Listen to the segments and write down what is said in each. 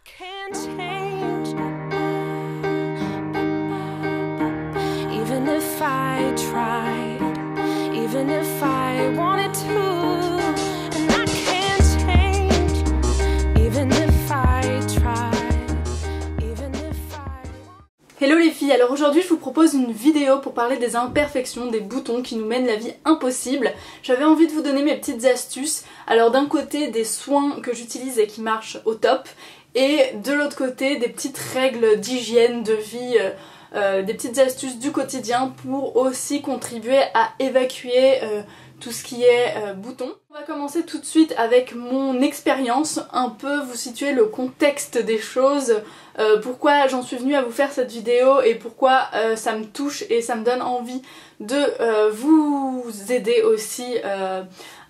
can't change, even if I tried, even if I wanted to, and I can't change, even if I tried, even if I... Hello les filles, alors aujourd'hui je vous propose une vidéo pour parler des imperfections, des boutons qui nous mènent la vie impossible. J'avais envie de vous donner mes petites astuces, alors d'un côté des soins que j'utilise et qui marchent au top, et de l'autre côté des petites règles d'hygiène, de vie, des petites astuces du quotidien pour aussi contribuer à évacuer tout ce qui est boutons. On va commencer tout de suite avec mon expérience, un peu vous situer le contexte des choses, pourquoi j'en suis venue à vous faire cette vidéo et pourquoi ça me touche et ça me donne envie de vous aider aussi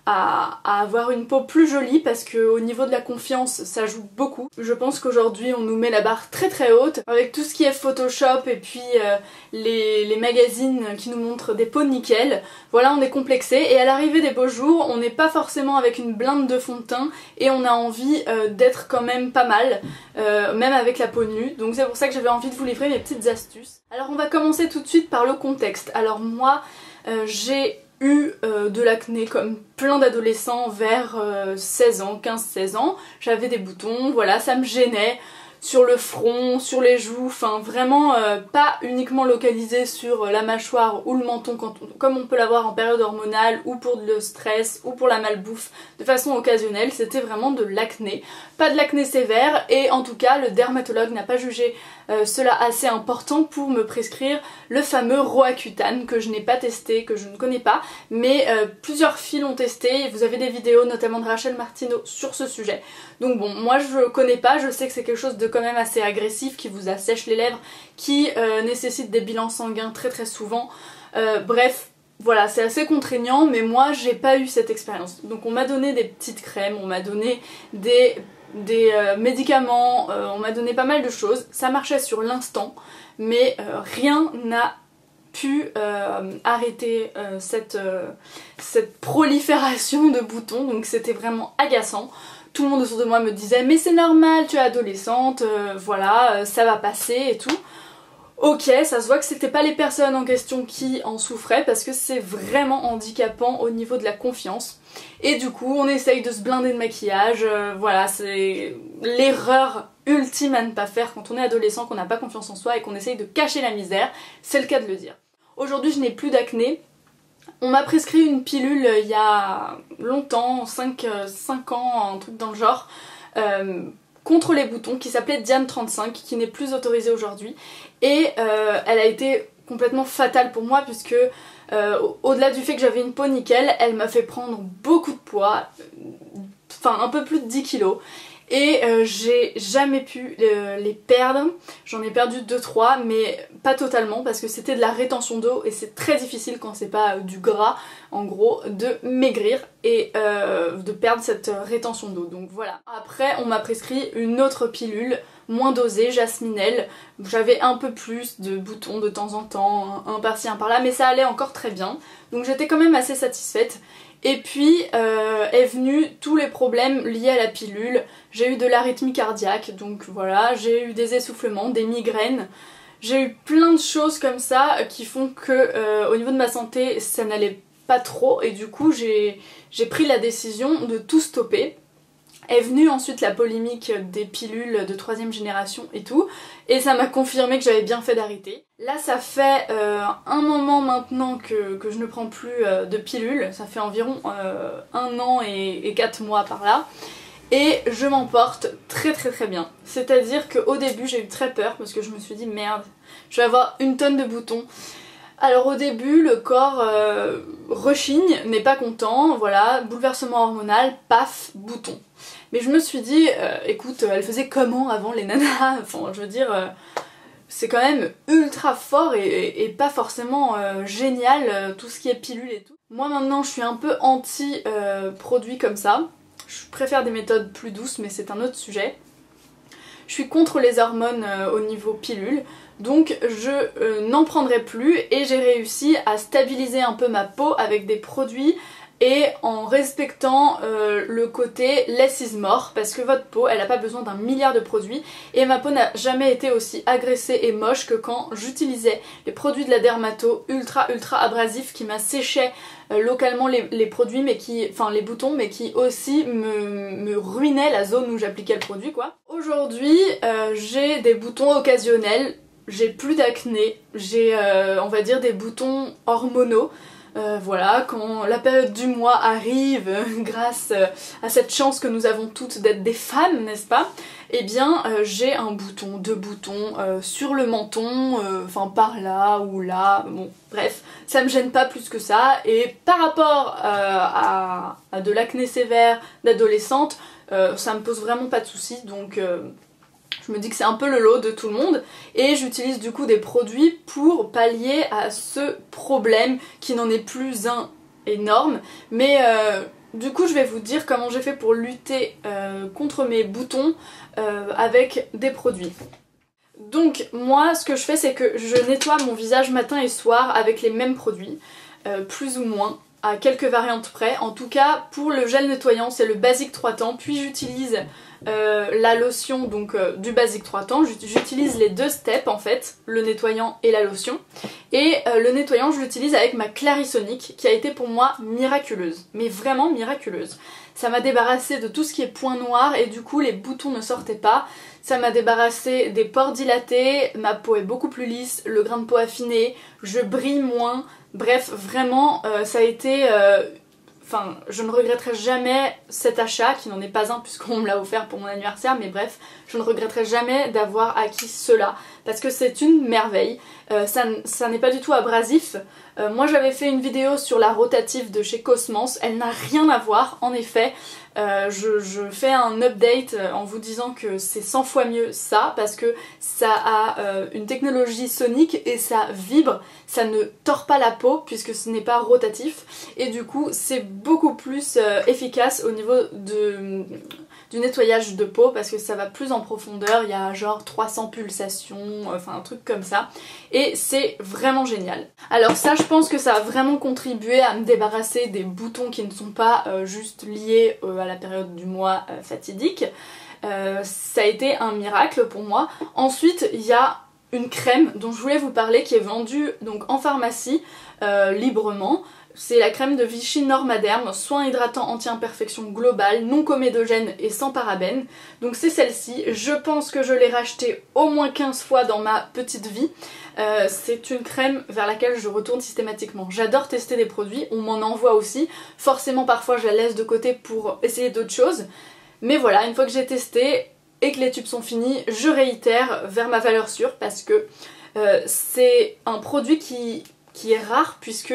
à avoir une peau plus jolie, parce qu'au niveau de la confiance ça joue beaucoup. Je pense qu'aujourd'hui on nous met la barre très très haute avec tout ce qui est Photoshop et puis les magazines qui nous montrent des peaux nickel. Voilà, on est complexé et à l'arrivée des beaux jours on n'est pas forcément avec une blinde de fond de teint et on a envie d'être quand même pas mal, même avec la peau nue. Donc c'est pour ça que j'avais envie de vous livrer mes petites astuces. Alors on va commencer tout de suite par le contexte. Alors moi j'ai eu de l'acné comme plein d'adolescents vers 16 ans, 15-16 ans. J'avais des boutons, voilà, ça me gênait sur le front, sur les joues, enfin vraiment pas uniquement localisé sur la mâchoire ou le menton comme on peut l'avoir en période hormonale ou pour le stress ou pour la malbouffe de façon occasionnelle. C'était vraiment de l'acné, pas de l'acné sévère, et en tout cas le dermatologue n'a pas jugé cela assez important pour me prescrire le fameux Roaccutane que je n'ai pas testé, que je ne connais pas, mais plusieurs filles l'ont testé. Vous avez des vidéos notamment de Rachel Martineau sur ce sujet. Donc bon, moi je connais pas, je sais que c'est quelque chose de quand même assez agressif qui vous assèche les lèvres, qui nécessite des bilans sanguins très très souvent. Bref, voilà, c'est assez contraignant, mais moi j'ai pas eu cette expérience. Donc on m'a donné des petites crèmes, on m'a donné des médicaments, on m'a donné pas mal de choses. Ça marchait sur l'instant, mais rien n'a pu arrêter cette prolifération de boutons, donc c'était vraiment agaçant. Tout le monde autour de moi me disait mais c'est normal, tu es adolescente, voilà, ça va passer et tout. Ok, ça se voit que c'était pas les personnes en question qui en souffraient, parce que c'est vraiment handicapant au niveau de la confiance. Et du coup on essaye de se blinder de maquillage, voilà, c'est l'erreur ultime à ne pas faire quand on est adolescent, qu'on n'a pas confiance en soi et qu'on essaye de cacher la misère, c'est le cas de le dire. Aujourd'hui je n'ai plus d'acné. On m'a prescrit une pilule il y a longtemps, 5 ans, un truc dans le genre, contre les boutons, qui s'appelait Diane 35, qui n'est plus autorisée aujourd'hui. Et elle a été complètement fatale pour moi, puisque au-delà du fait que j'avais une peau nickel, elle m'a fait prendre beaucoup de poids, enfin un peu plus de 10 kilos. Et j'ai jamais pu les perdre. J'en ai perdu 2-3, mais pas totalement, parce que c'était de la rétention d'eau et c'est très difficile quand c'est pas du gras, en gros, de maigrir et de perdre cette rétention d'eau. Donc voilà. Après on m'a prescrit une autre pilule moins dosée, Jasminelle. J'avais un peu plus de boutons de temps en temps, un par-ci un par-là, mais ça allait encore très bien. Donc j'étais quand même assez satisfaite. Et puis est venu tous les problèmes liés à la pilule. J'ai eu de l'arythmie cardiaque, donc voilà, j'ai eu des essoufflements, des migraines. J'ai eu plein de choses comme ça qui font que au niveau de ma santé ça n'allait pas trop, et du coup j'ai pris la décision de tout stopper. Est venue ensuite la polémique des pilules de 3ème génération et tout, et ça m'a confirmé que j'avais bien fait d'arrêter. Là ça fait un moment maintenant que je ne prends plus de pilules, ça fait environ 1 an et 4 mois par là, et je m'en porte très très très bien. C'est-à-dire qu'au début j'ai eu très peur, parce que je me suis dit merde, je vais avoir une tonne de boutons. Alors au début le corps rechigne, n'est pas content, voilà, bouleversement hormonal, paf, bouton. Mais je me suis dit, écoute, elle faisait comment avant les nanas? Enfin je veux dire, c'est quand même ultra fort et pas forcément génial, tout ce qui est pilule et tout. Moi maintenant je suis un peu anti produits comme ça, je préfère des méthodes plus douces, mais c'est un autre sujet. Je suis contre les hormones au niveau pilule, donc je n'en prendrai plus, et j'ai réussi à stabiliser un peu ma peau avec des produits et en respectant le côté less is more, parce que votre peau elle n'a pas besoin d'un milliard de produits et ma peau n'a jamais été aussi agressée et moche que quand j'utilisais les produits de la dermato ultra abrasifs qui m'asséchaient localement les produits, mais qui, enfin les boutons, mais qui aussi me ruinaient la zone où j'appliquais le produit quoi. Aujourd'hui j'ai des boutons occasionnels, j'ai plus d'acné, j'ai on va dire des boutons hormonaux. Voilà, quand la période du mois arrive, grâce à cette chance que nous avons toutes d'être des femmes, n'est-ce pas? Eh bien, j'ai un bouton, deux boutons sur le menton, enfin par là ou là, bon, bref, ça me gêne pas plus que ça. Et par rapport à de l'acné sévère d'adolescente, ça me pose vraiment pas de soucis, donc je me dis que c'est un peu le lot de tout le monde et j'utilise du coup des produits pour pallier à ce problème qui n'en est plus un énorme, mais du coup je vais vous dire comment j'ai fait pour lutter contre mes boutons avec des produits. Donc moi ce que je fais c'est que je nettoie mon visage matin et soir avec les mêmes produits, plus ou moins, à quelques variantes près. En tout cas pour le gel nettoyant c'est le Basic 3 temps, puis j'utilise la lotion donc du Basic 3 temps, j'utilise les deux steps en fait, le nettoyant et la lotion, et le nettoyant je l'utilise avec ma Clarisonic qui a été pour moi miraculeuse, mais vraiment miraculeuse. Ça m'a débarrassé de tout ce qui est points noirs et du coup les boutons ne sortaient pas, ça m'a débarrassé des pores dilatés, ma peau est beaucoup plus lisse, le grain de peau affiné, je brille moins, bref vraiment ça a été... Enfin, je ne regretterai jamais cet achat, qui n'en est pas un puisqu'on me l'a offert pour mon anniversaire, mais bref, je ne regretterai jamais d'avoir acquis cela, parce que c'est une merveille. Ça n'est pas du tout abrasif. Moi j'avais fait une vidéo sur la rotative de chez Cosmans, elle n'a rien à voir, en effet. Je fais un update en vous disant que c'est 100 fois mieux ça, parce que ça a une technologie sonique et ça vibre, ça ne tord pas la peau puisque ce n'est pas rotatif, et du coup c'est beaucoup plus efficace au niveau du nettoyage de peau, parce que ça va plus en profondeur, il y a genre 300 pulsations, enfin un truc comme ça, et c'est vraiment génial. Alors ça je pense que ça a vraiment contribué à me débarrasser des boutons qui ne sont pas juste liés à la période du mois fatidique. Ça a été un miracle pour moi. Ensuite il y a une crème dont je voulais vous parler qui est vendue donc en pharmacie librement. C'est la crème de Vichy Normaderm, soin hydratant anti-imperfection globale, non comédogène et sans parabènes. Donc c'est celle-ci, je pense que je l'ai rachetée au moins 15 fois dans ma petite vie. C'est une crème vers laquelle je retourne systématiquement. J'adore tester des produits, on m'en envoie aussi. Forcément parfois je la laisse de côté pour essayer d'autres choses. Mais voilà, une fois que j'ai testé et que les tubes sont finis, je réitère vers ma valeur sûre, parce que c'est un produit qui est rare puisque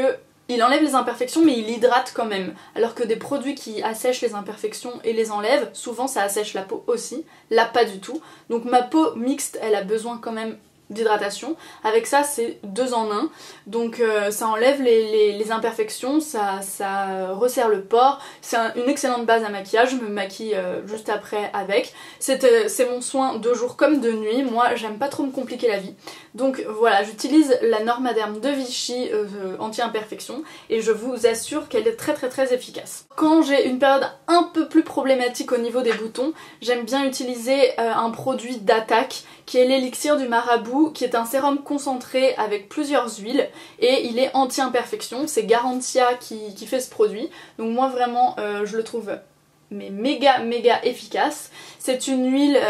il enlève les imperfections mais il hydrate quand même. Alors que des produits qui assèchent les imperfections et les enlèvent, souvent ça assèche la peau aussi. Là pas du tout. Donc ma peau mixte elle a besoin quand même d'hydratation. Avec ça c'est 2 en 1. Donc ça enlève les imperfections, ça resserre le pore. C'est une excellente base à maquillage. Je me maquille juste après avec. C'est mon soin de jour comme de nuit. Moi j'aime pas trop me compliquer la vie. Donc voilà, j'utilise la Normaderm de Vichy anti-imperfection et je vous assure qu'elle est très efficace. Quand j'ai une période un peu plus problématique au niveau des boutons, j'aime bien utiliser un produit d'attaque qui est l'élixir du marabout, qui est un sérum concentré avec plusieurs huiles et il est anti-imperfection. C'est Garantia qui fait ce produit, donc moi vraiment je le trouve mais méga efficace. C'est une huile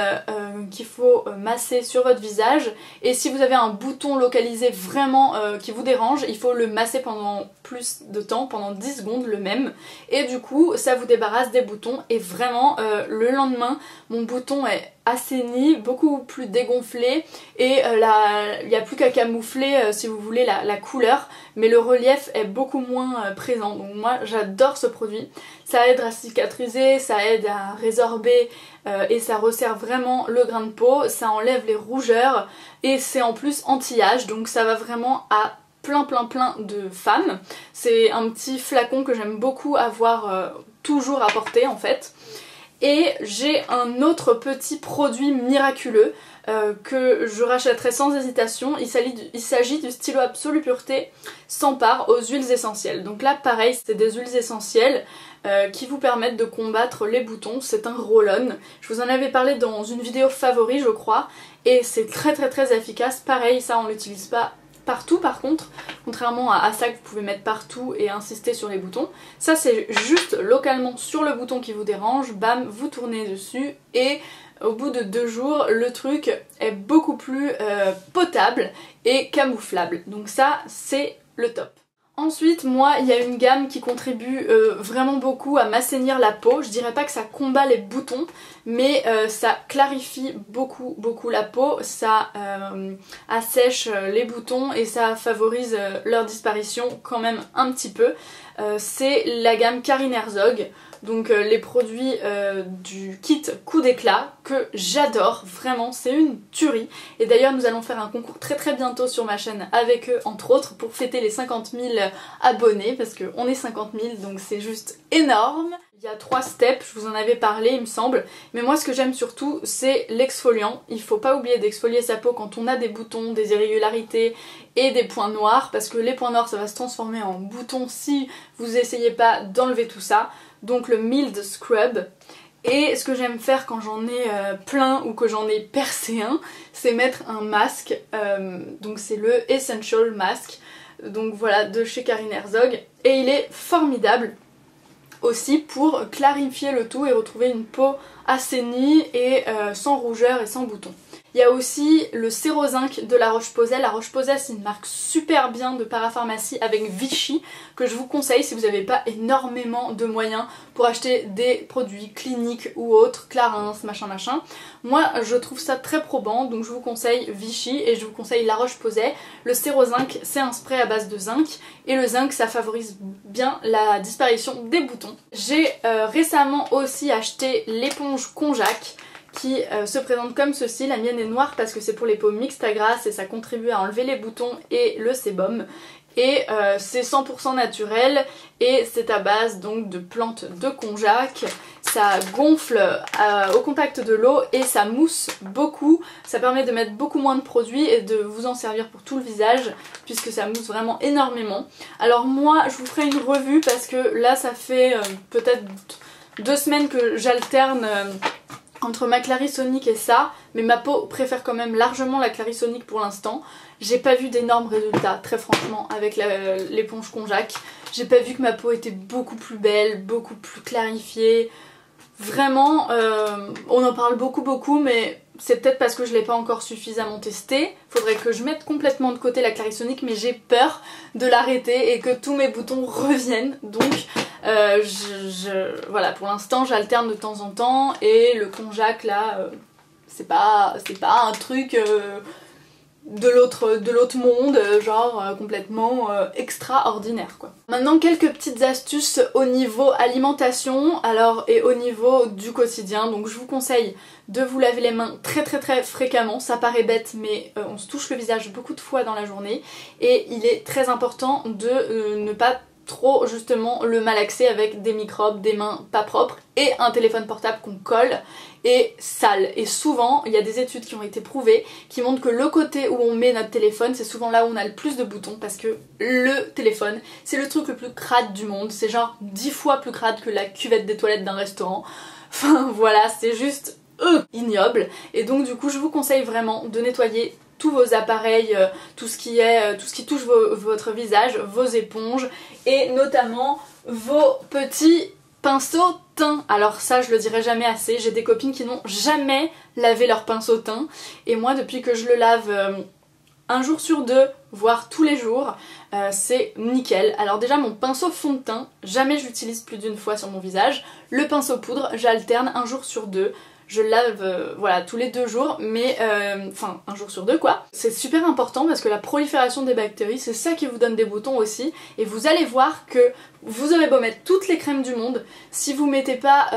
qu'il faut masser sur votre visage, et si vous avez un bouton localisé vraiment qui vous dérange, il faut le masser pendant plus de temps, pendant 10 secondes le même, et du coup ça vous débarrasse des boutons, et vraiment le lendemain mon bouton est assaini, beaucoup plus dégonflé, et il n'y a plus qu'à camoufler si vous voulez la couleur, mais le relief est beaucoup moins présent. Donc moi j'adore ce produit, ça aide à cicatriser, ça aide à résorber et ça resserre vraiment le grain de peau, ça enlève les rougeurs et c'est en plus anti-âge, donc ça va vraiment à plein de femmes. C'est un petit flacon que j'aime beaucoup avoir toujours à porter en fait. Et j'ai un autre petit produit miraculeux que je rachèterai sans hésitation. Il s'agit du stylo Absolue Pureté sans part aux huiles essentielles. Donc là pareil, c'est des huiles essentielles qui vous permettent de combattre les boutons. C'est un roll-on. Je vous en avais parlé dans une vidéo favori je crois. Et c'est très efficace. Pareil, ça on l'utilise pas partout par contre, contrairement à ça que vous pouvez mettre partout et insister sur les boutons. Ça c'est juste localement sur le bouton qui vous dérange, bam, vous tournez dessus et au bout de 2 jours, le truc est beaucoup plus potable et camouflable. Donc ça, c'est le top. Ensuite, moi, il y a une gamme qui contribue vraiment beaucoup à m'assainir la peau. Je dirais pas que ça combat les boutons, mais ça clarifie beaucoup la peau, ça assèche les boutons et ça favorise leur disparition quand même un petit peu. C'est la gamme Carine Herzog. Donc les produits du kit coup d'éclat que j'adore, vraiment c'est une tuerie. Et d'ailleurs nous allons faire un concours très bientôt sur ma chaîne avec eux entre autres pour fêter les 50 000 abonnés parce qu'on est 50 000 donc c'est juste énorme. Il y a 3 steps, je vous en avais parlé il me semble, mais moi ce que j'aime surtout c'est l'exfoliant. Il faut pas oublier d'exfolier sa peau quand on a des boutons, des irrégularités et des points noirs parce que les points noirs ça va se transformer en boutons si vous essayez pas d'enlever tout ça. Donc le Mild Scrub. Et ce que j'aime faire quand j'en ai plein ou que j'en ai percé un, c'est mettre un masque. Donc c'est le Essential Mask. Donc voilà, de chez Carine Herzog. Et il est formidable aussi pour clarifier le tout et retrouver une peau assainie et sans rougeur et sans boutons. Il y a aussi le Sérozinc de La Roche-Posay. La Roche-Posay c'est une marque super bien de parapharmacie avec Vichy que je vous conseille si vous n'avez pas énormément de moyens pour acheter des produits cliniques ou autres, Clarins, machin. Moi je trouve ça très probant donc je vous conseille Vichy et je vous conseille La Roche-Posay. Le Sérozinc c'est un spray à base de zinc et le zinc ça favorise bien la disparition des boutons. J'ai récemment aussi acheté l'éponge Konjac qui se présente comme ceci. La mienne est noire parce que c'est pour les peaux mixtes à grasse et ça contribue à enlever les boutons et le sébum. Et c'est 100% naturel et c'est à base donc de plantes de konjac. Ça gonfle au contact de l'eau et ça mousse beaucoup. Ça permet de mettre beaucoup moins de produits et de vous en servir pour tout le visage puisque ça mousse vraiment énormément. Alors moi je vous ferai une revue parce que là ça fait peut-être 2 semaines que j'alterne entre ma Clarisonic et ça, mais ma peau préfère quand même largement la Clarisonic pour l'instant. J'ai pas vu d'énormes résultats, très franchement, avec l'éponge Konjac. J'ai pas vu que ma peau était beaucoup plus belle, beaucoup plus clarifiée. Vraiment, on en parle beaucoup, mais c'est peut-être parce que je l'ai pas encore suffisamment testé. Faudrait que je mette complètement de côté la Clarisonic, mais j'ai peur de l'arrêter et que tous mes boutons reviennent. Donc voilà, pour l'instant j'alterne de temps en temps et le konjac là, c'est pas un truc de l'autre monde, genre complètement extraordinaire quoi. Maintenant quelques petites astuces au niveau alimentation alors et au niveau du quotidien. Donc je vous conseille de vous laver les mains très fréquemment. Ça paraît bête mais on se touche le visage beaucoup de fois dans la journée et il est très important de ne pas trop justement le malaxer avec des microbes, des mains pas propres et un téléphone portable qu'on colle et sale. Et souvent, il y a des études qui ont été prouvées qui montrent que le côté où on met notre téléphone, c'est souvent là où on a le plus de boutons parce que le téléphone, c'est le truc le plus crade du monde. C'est genre 10 fois plus crade que la cuvette des toilettes d'un restaurant. Enfin voilà, c'est juste ignoble. Et donc du coup, je vous conseille vraiment de nettoyer tous vos appareils, tout ce qui touche votre visage, vos éponges et notamment vos petits pinceaux teint. Alors ça je le dirai jamais assez, j'ai des copines qui n'ont jamais lavé leur pinceau teint et moi depuis que je le lave 1 jour sur 2, voire tous les jours, c'est nickel. Alors déjà mon pinceau fond de teint, jamais je l'utilise plus d'1 fois sur mon visage. Le pinceau poudre, j'alterne 1 jour sur 2. Je lave voilà tous les 2 jours, mais enfin 1 jour sur 2 quoi. C'est super important parce que la prolifération des bactéries, c'est ça qui vous donne des boutons aussi. Et vous allez voir que vous aurez beau mettre toutes les crèmes du monde, si vous mettez pas,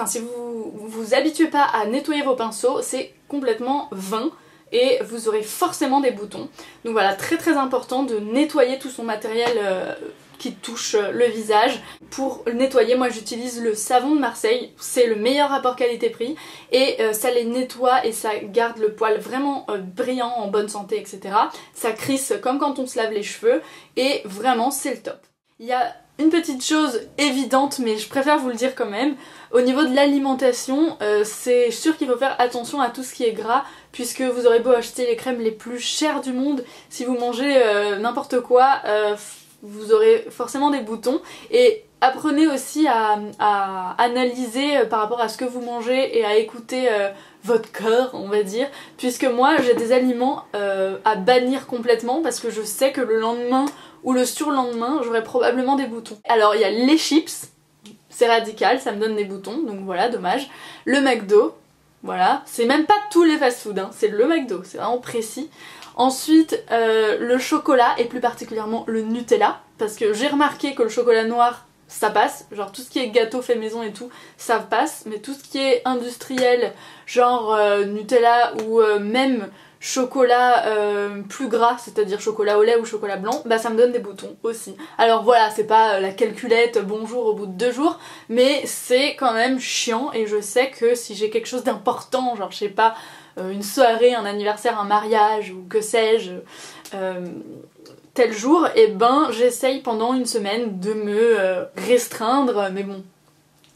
si vous habituez pas à nettoyer vos pinceaux, c'est complètement vain. et vous aurez forcément des boutons. Donc voilà, très très important de nettoyer tout son matériel qui touche le visage. Pour le nettoyer, moi j'utilise le savon de Marseille, c'est le meilleur rapport qualité-prix et ça les nettoie et ça garde le poil vraiment brillant, en bonne santé, etc. Ça crisse comme quand on se lave les cheveux et vraiment c'est le top. Il y a une petite chose évidente mais je préfère vous le dire quand même, au niveau de l'alimentation, c'est sûr qu'il faut faire attention à tout ce qui est gras puisque vous aurez beau acheter les crèmes les plus chères du monde, si vous mangez n'importe quoi, vous aurez forcément des boutons. Et apprenez aussi à analyser par rapport à ce que vous mangez et à écouter votre corps, on va dire, puisque moi j'ai des aliments à bannir complètement parce que je sais que le lendemain ou le surlendemain j'aurai probablement des boutons. Alors il y a les chips, c'est radical, ça me donne des boutons, donc voilà, dommage. Le McDo, voilà, c'est même pas tous les fast-food, hein, c'est le McDo, c'est vraiment précis. Ensuite, le chocolat et plus particulièrement le Nutella, parce que j'ai remarqué que le chocolat noir, ça passe, genre tout ce qui est gâteau fait maison et tout, ça passe, mais tout ce qui est industriel, genre Nutella ou même chocolat plus gras, c'est-à-dire chocolat au lait ou chocolat blanc, bah ça me donne des boutons aussi. Alors voilà, c'est pas la calculette bonjour au bout de 2 jours, mais c'est quand même chiant et je sais que si j'ai quelque chose d'important, genre je sais pas, une soirée, un anniversaire, un mariage ou que sais-je, tel jour, et ben j'essaye pendant une semaine de me restreindre, mais bon,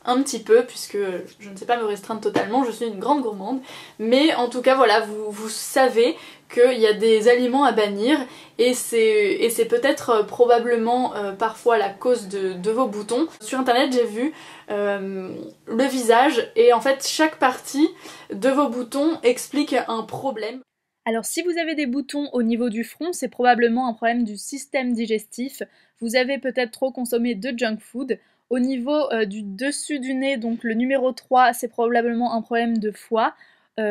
un petit peu puisque je ne sais pas me restreindre totalement, je suis une grande gourmande, mais en tout cas voilà, vous savez qu'il y a des aliments à bannir et c'est peut-être probablement parfois la cause de vos boutons. Sur internet j'ai vu le visage et en fait chaque partie de vos boutons explique un problème. Alors si vous avez des boutons au niveau du front, c'est probablement un problème du système digestif. Vous avez peut-être trop consommé de junk food. Au niveau du dessus du nez, donc le numéro 3, c'est probablement un problème de foie.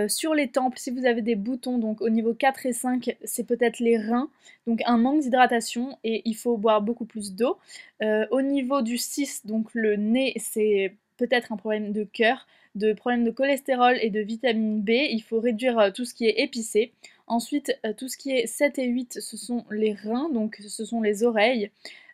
Sur les tempes, si vous avez des boutons, donc au niveau 4 et 5, c'est peut-être les reins, donc un manque d'hydratation et il faut boire beaucoup plus d'eau. Au niveau du 6, donc le nez, c'est peut-être un problème de cœur, de problème de cholestérol et de vitamine B, il faut réduire tout ce qui est épicé. Ensuite, tout ce qui est 7 et 8, ce sont les reins, donc ce sont les oreilles.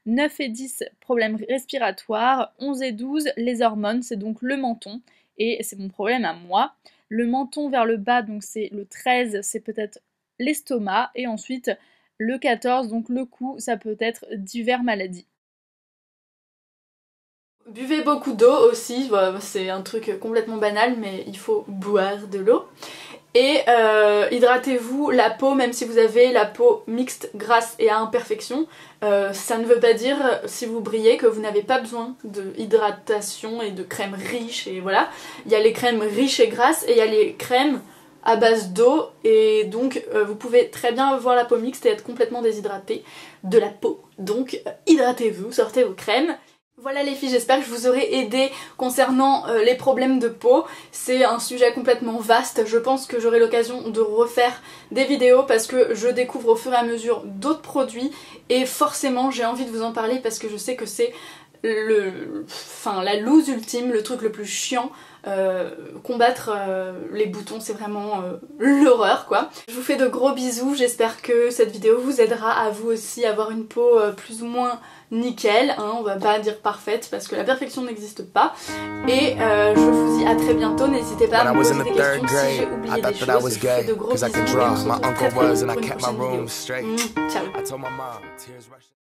9 et 10, problèmes respiratoires. 11 et 12, les hormones, c'est donc le menton. Et c'est mon problème à moi. Le menton vers le bas, donc c'est le 13, c'est peut-être l'estomac. Et ensuite, le 14, donc le cou, ça peut être diverses maladies. Buvez beaucoup d'eau aussi, c'est un truc complètement banal, mais il faut boire de l'eau. Et hydratez-vous la peau, même si vous avez la peau mixte, grasse et à imperfection. Ça ne veut pas dire, si vous brillez, que vous n'avez pas besoin d'hydratation et de crème riche, et voilà. Il y a les crèmes riches et grasses, et il y a les crèmes à base d'eau, et donc vous pouvez très bien avoir la peau mixte et être complètement déshydraté de la peau. Donc hydratez-vous, sortez vos crèmes. Voilà les filles, j'espère que je vous aurai aidé concernant les problèmes de peau. C'est un sujet complètement vaste, je pense que j'aurai l'occasion de refaire des vidéos parce que je découvre au fur et à mesure d'autres produits et forcément j'ai envie de vous en parler parce que je sais que c'est la loose ultime, le truc le plus chiant. Combattre les boutons, c'est vraiment l'horreur quoi. Je vous fais de gros bisous, j'espère que cette vidéo vous aidera à vous aussi avoir une peau plus ou moins nickel, hein, on va pas dire parfaite parce que la perfection n'existe pas. Et je vous dis à très bientôt, n'hésitez pas à me poser des questions si j'ai oublié des choses. Je vous fais de gros bisous et on se retrouve très très vite pour une prochaine vidéo. Ciao.